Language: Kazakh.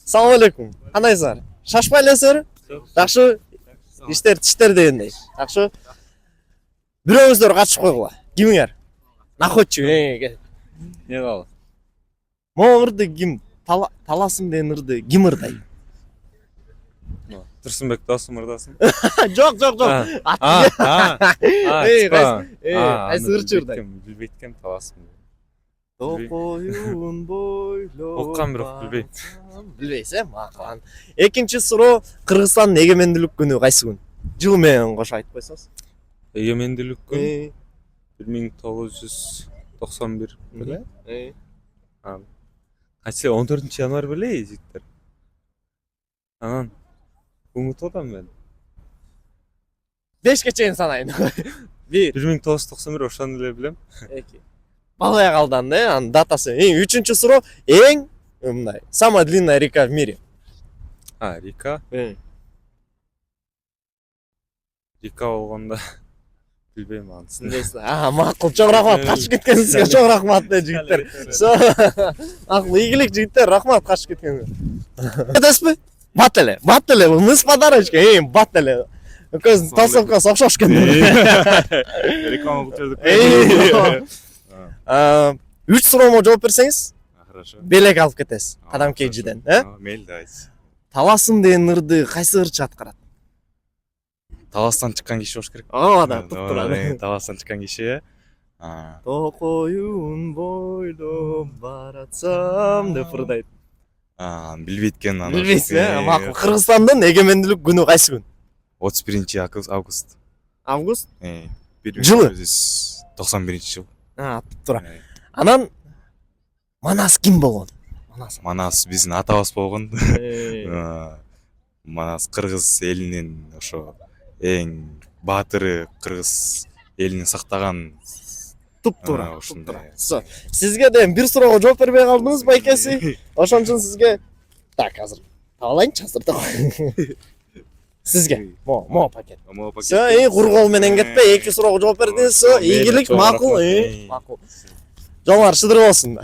Assalamu alaikum. Qandaysizlar? Shashmay elesizlar? Yaxshi ishlar, tishlar degandek. Yaxshi. Birovizlar qachib qo'yinglar. Kiminglar? Naxotchi, Ne qaldı? Mo'g'irdi kim? Talasim denirdi. Gimirday. Tursunbek dostum murdasın. Yo'q. Qaysi urchurday? Bilbeytken talasım. To'qoyun bo'ylab. O'qqan biroq bilbeyt. Bilmaysan, maqan. Ikkinchi so'rov, Qirg'izistonning egemenlik kuni qaysi kun? Jil bilan qo'shib aytib qo'ysangiz. Egemenlik kun 1991 bile. Kaçta 14 yanvar bile yiyecekler. Anan. Umut odam ben. 5 geçe insan aynı. 1 1991 oşan bile bilem. 2 Balaya kaldan da yani datası. Üçüncü soru en самая длинная река в мире. Ha, Rika. Rika olganda bilbeyim anısını. Neyse. Maqul, çok rahmat. Kaçıp ketkeninizge çok rahmat de jigitler. Maqul, iyilik jigitler, rahmat kaçıp ketkeninizge. Edesmi? Battele. Мы с подарочкой. Battele. Көз тасовка сокшош екен. Реклама бүтердік. 3 сұрауыма жооп берсеңіз, Хорошо. белек алып кетесіз. Адам кейжиден. Мейлі дайыз. Таласым деген ырды қайсы ырчы атқарады? Таластан шыққан киши болуш керек. Да, туп турат. Таластан шыққан киши. Тоқойын бойлап баратсам деп ырдайды. Билбейткен ана. Билбейсің, мақұл. Қырғызстандың егеменділік күні қайсы күн? 31 август. Август? Жылы? 91 жыл. Туп тура. Анан Манас ким болгон? Манас биздин атабыз болгон. Манас кыргыз элинин ошо эң баатыры, кыргыз элинин сактаган. Туп тура. Сизге де бир суроого жооп бербей калдыңыз байкеси. Ошон үчүн сизге так азыр алайынчы азырда. Сизге мо пакет. Всё, кургол менен кетпей, эки суроого жооп бердиңиз. Ийгилик, макул. Макул. Жолуңар шыдыр болсун.